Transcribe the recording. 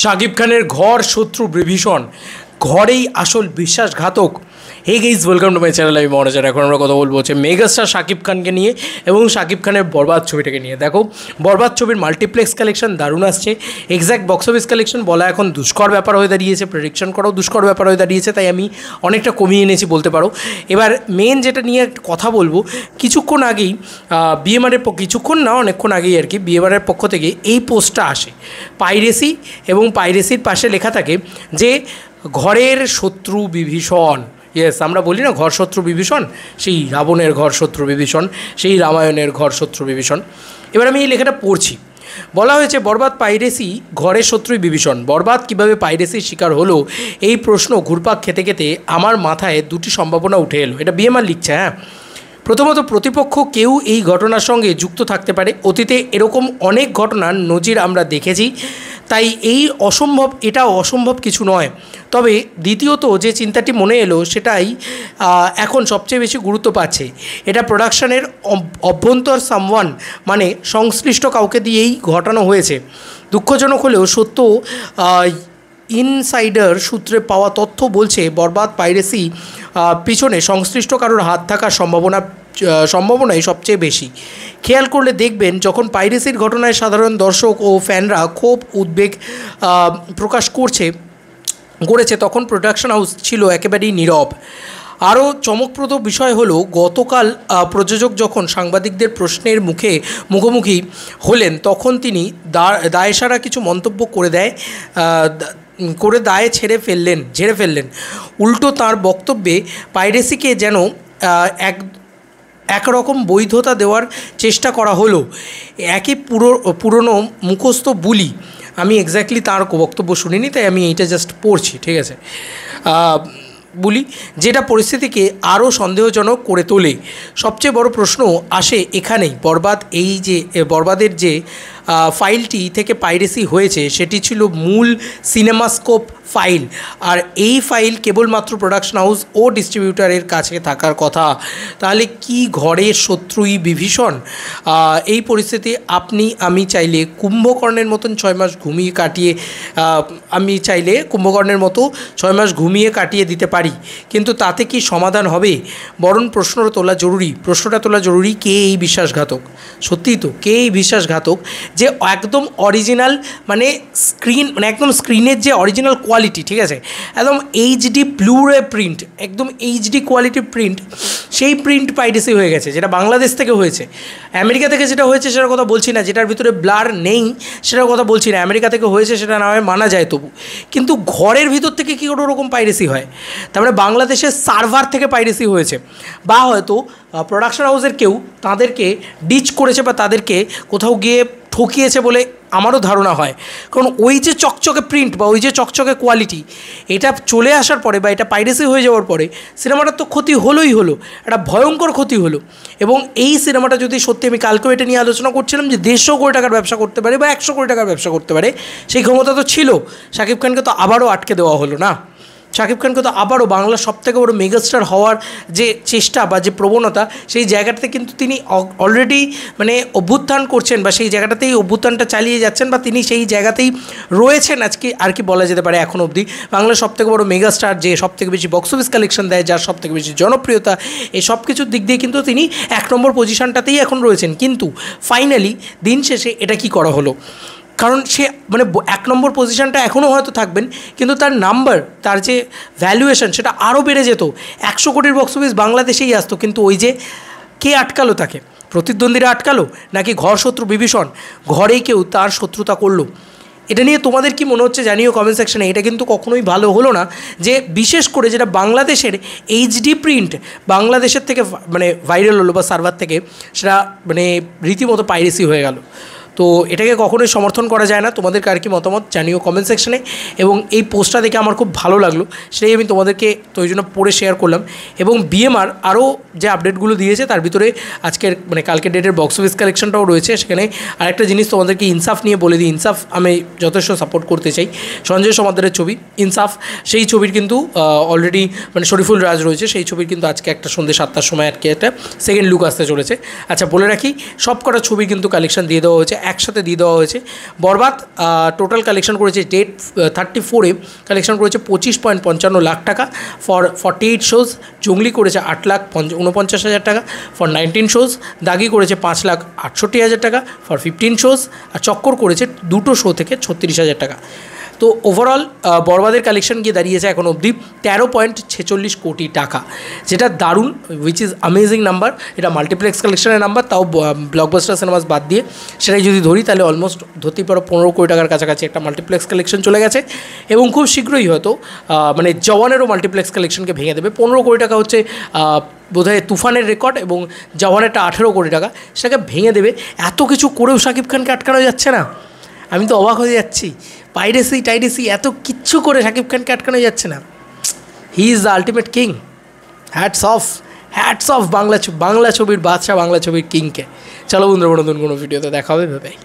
শাকিব খানের ঘর শত্রু বিভীষণ, ঘরেই আসল বিশ্বাসঘাতক। Hey guys, welcome to my channel. আমি মনোজার। এখন আমরা কথা বলবো হচ্ছে মেগাস্টার শাকিব খানকে নিয়ে এবং শাকিব খানের বরবাদ ছবিটাকে নিয়ে। দেখো, বরবাদ ছবির মাল্টিপ্লেক্স কালেকশন দারুণ আসছে। এক্স্যাক্ট বক্স অফিস কালেকশন বলা এখন দুষ্কর ব্যাপার হয়ে দাঁড়িয়েছে, প্রেডিকশন করাও দুষ্কর ব্যাপার হয়ে দাঁড়িয়েছে, তাই আমি অনেকটা কমিয়ে এনেছি বলতে পারো। এবার মেন যেটা নিয়ে একটা কথা বলবো, কিছুক্ষণ আগেই বিএমআরের কিছুক্ষণ না অনেকক্ষণ আগেই আর কি বিএমআরের পক্ষ থেকে এই পোস্টটা আসে, পাইরেসি, এবং পাইরেসির পাশে লেখা থাকে যে ঘরের শত্রু বিভীষণ। ইয়েস, আমরা বলি না ঘর শত্রু বিভীষণ, সেই রাবণের ঘর শত্রু বিভীষণ, সেই রামায়ণের ঘর শত্রু বিভীষণ। এবার আমি এই লেখাটা পড়ছি। বলা হয়েছে বরবাদ পাইরেসি, ঘরের শত্রুই বিভীষণ। বরবাদ কীভাবে পাইরেসির শিকার হলো, এই প্রশ্ন ঘুরপাক খেতে খেতে আমার মাথায় দুটি সম্ভাবনা উঠে এলো। এটা বিএমআর লিখছে। হ্যাঁ, প্রথমত প্রতিপক্ষ কেউ এই ঘটনার সঙ্গে যুক্ত থাকতে পারে। অতীতে এরকম অনেক ঘটনার নজির আমরা দেখেছি, তাই এটা অসম্ভব কিছু নয়। তবে দ্বিতীয়ত যে চিন্তাটি মনে এলো সেটাই এখন সবচেয়ে বেশি গুরুত্ব পাচ্ছে। এটা প্রোডাকশনের অভ্যন্তর সামওয়ান, মানে সংশ্লিষ্ট কাউকে দিয়েই ঘটানো হয়েছে। দুঃখজনক হলেও সত্য, ইনসাইডার সূত্রে পাওয়া তথ্য বলছে বরবাদ পাইরেসি পিছনে সংশ্লিষ্ট কারোর হাত থাকার সম্ভাবনাই সবচেয়ে বেশি। খেয়াল করলে দেখবেন, যখন পাইরেসির ঘটনায় সাধারণ দর্শক ও ফ্যানরা খুব উদ্বেগ প্রকাশ করেছে, তখন প্রোডাকশন হাউস ছিল একেবারেই নীরব। আরও চমকপ্রদ বিষয় হলো, গতকাল প্রযোজক যখন সাংবাদিকদের প্রশ্নের মুখোমুখি হলেন, তখন তিনি দায়সারা কিছু মন্তব্য করে দায় ঝেড়ে ফেললেন। উল্টো তার বক্তব্যে পাইরেসিকে যেন একরকম বৈধতা দেওয়ার চেষ্টা করা হলো। একই পুরনো মুখস্থ বুলি। আমি এক্স্যাক্টলি তার বক্তব্য শুনিনি, তাই আমি এইটা জাস্ট পড়ছি, ঠিক আছে। বলি, যেটা পরিস্থিতিকে আরও সন্দেহজনক করে তোলে। সবচেয়ে বড় প্রশ্ন আসে এখানেই, বরবাদের যে ফাইলটি থেকে পাইরেসি হয়েছে সেটি ছিল মূল সিনেমাস্কোপ ফাইল, আর এই ফাইল কেবলমাত্র প্রোডাকশন হাউস ও ডিস্ট্রিবিউটারের কাছে থাকার কথা। তাহলে কি ঘরের শত্রুই বিভীষণ? এই পরিস্থিতি আমি চাইলে কুম্ভকর্ণের মতো 6 মাস ঘুমিয়ে কাটিয়ে দিতে পারি, কিন্তু তাতে কি সমাধান হবে? বরং প্রশ্নটা তোলা জরুরি, কে এই বিশ্বাসঘাতক? সত্যিই তো, কে এই বিশ্বাসঘাতক যে একদম অরিজিনাল, একদম স্ক্রিনের যে অরিজিনাল কোয়ালিটি, ঠিক আছে, একদম এইচডি ব্লুরে প্রিন্ট, একদম এইচডি কোয়ালিটি প্রিন্ট, সেই প্রিন্ট পাইরেসি হয়ে গেছে, যেটা বাংলাদেশ থেকে হয়েছে। আমেরিকা থেকে যেটা হয়েছে সেটার কথা বলছি না, যেটার ভিতরে ব্লার নেই সেটার কথা বলছি না। আমেরিকা থেকে হয়েছে সেটা না হয় মানা যায় তবু, কিন্তু ঘরের ভিতর থেকে কী কোনো রকম পাইরেসি হয়? তার মানে বাংলাদেশের সার্ভার থেকে পাইরেসি হয়েছে, বা হয়তো প্রোডাকশন হাউসের কেউ তাদেরকে ডিচ করেছে বা তাদেরকে কোথাও গিয়ে ঠকিয়েছে বলে আমারও ধারণা হয়। কারণ ওই যে চকচকে প্রিন্ট বা ওই যে চকচকে কোয়ালিটি, এটা চলে আসার পরে বা এটা পাইরেসি হয়ে যাওয়ার পরে সিনেমাটার তো ক্ষতি হলো, একটা ভয়ঙ্কর ক্ষতি হলো। এবং এই সিনেমাটা যদি সত্যি, আমি কালকেও এটা নিয়ে আলোচনা করছিলাম যে 150 কোটি টাকার ব্যবসা করতে পারে বা 100 কোটি টাকার ব্যবসা করতে পারে, সেই ক্ষমতা তো ছিল। শাকিব খানকে তো আবারও আটকে দেওয়া হলো না। শাকিব খানকে তো আবারও বাংলার সবথেকে বড় মেগাস্টার হওয়ার যে চেষ্টা বা যে প্রবণতা, সেই জায়গাটাতে কিন্তু তিনি অলরেডি অভ্যুত্থান করছেন, বা সেই জায়গাটাতেই অভ্যুত্থানটা চালিয়ে যাচ্ছেন, বা তিনি সেই জায়গাতেই রয়েছেন আজকে আর কি বলা যেতে পারে এখন অবধি। বাংলার সবথেকে বড় মেগাস্টার, যে সবথেকে বেশি বক্স অফিস কালেকশন দেয়, যার সবথেকে বেশি জনপ্রিয়তা, এই সব কিছুর দিক দিয়ে কিন্তু তিনি 1 নম্বর পজিশনটাতেই এখন রয়েছেন। কিন্তু ফাইনালি দিন শেষে এটা কি করা হলো? কারণ সে 1 নম্বর পজিশনটা এখনও হয়তো থাকবেন, কিন্তু তার নাম্বার, তার যে ভ্যালুয়েশন, সেটা আরও বেড়ে যেত। 100 কোটির বক্স অফিস বাংলাদেশেই আসতো। কিন্তু ওই যে কে আটকালো তাকে? প্রতিদ্বন্দ্বীরা আটকালো, নাকি ঘর শত্রু বিভীষণ ঘরেই কেউ তার শত্রুতা করলো? এটা নিয়ে তোমাদের কি মনে হচ্ছে জানিও কমেন্ট সেকশনে। এটা কিন্তু কখনোই ভালো হলো না, যে বিশেষ করে যেটা বাংলাদেশের এইচডি প্রিন্ট বাংলাদেশের থেকে ভাইরাল হলো বা সার্ভার থেকে, সেটা রীতিমতো পাইরেসি হয়ে গেল। তো এটাকে কখনোই সমর্থন করা যায় না। তোমাদেরকে আর কি মতামত জানিও কমেন্ট সেকশনে। এবং এই পোস্টটা দেখে আমার খুব ভালো লাগলো, সেটাই আমি তোমাদেরকে তো ওই জন্য পড়ে শেয়ার করলাম। এবং বিএমআর আরও যে আপডেটগুলো দিয়েছে তার ভিতরে আজকের কালকের ডেটের বক্স অফিস কালেকশনটাও রয়েছে। সেখানে আরেকটা জিনিস তোমাদেরকে ইনসাফ নিয়ে বলে দিই। ইনসাফ আমি যথেষ্ট সাপোর্ট করতে চাই। সঞ্জয় সমাদ্দারের ছবি ইনসাফ, সেই ছবির কিন্তু অলরেডি শরীফুল রাজ রয়েছে, সেই ছবির কিন্তু আজকে একটা সন্ধ্যে 7টার সময় আজকে একটা সেকেন্ড লুক আসতে চলেছে। আচ্ছা, বলে রাখি, সব কটা ছবির কিন্তু কালেকশন দিয়ে দেওয়া হয়েছে। একসাথে দিয়ে দেওয়া হয়েছে। বরবাদ টোটাল কালেকশন করেছে ডেট 34-এ কালেকশন করেছে 25.55 লাখ টাকা ফর 48 শোজ। জঙ্গলি করেছে 8,49,000 টাকা ফর 19 শোজ। দাগি করেছে 5,68,000 টাকা ফর 15 শোজ। আর চক্কর করেছে 2টো শো থেকে 36,000 টাকা। তো ওভারঅল বরবাদের কালেকশন গিয়ে দাঁড়িয়েছে এখন অবধি 13.46 কোটি টাকা, যেটা দারুণ, উইচ ইজ অ্যামেজিং নাম্বার। এটা মাল্টিপ্লেক্স কালেকশনের নাম্বার, তাও ব্লকবাস্টার সিনেমাস বাদ দিয়ে সেটাই যদি ধরি তাহলে অলমোস্ট ধরতেই পারো 15 কোটি টাকার কাছাকাছি একটা মাল্টিপ্লেক্স কালেকশন চলে গেছে। এবং খুব শীঘ্রই হয়তো মানে জওয়ানেরও মাল্টিপ্লেক্স কালেকশনকে ভেঙে দেবে। 15 কোটি টাকা হচ্ছে বোধহয় তুফানের রেকর্ড, এবং জওয়ানেরটা 18 কোটি টাকা, সেটাকে ভেঙে দেবে। এত কিছু করেও শাকিব খানকে আটকানো যাচ্ছে না, আমি তো অবাক হয়ে যাচ্ছি। পাইরেসি টাইরেসি এত কিচ্ছু করে শাকিব খানকে আটকানো যাচ্ছে না। He is the ultimate king. Hats off Bangla ছবির বাদশা, বাংলা ছবির কিংকে। চলো বন্ধুরা, নতুন কোনো ভিডিওতে দেখা হবে, ভাই।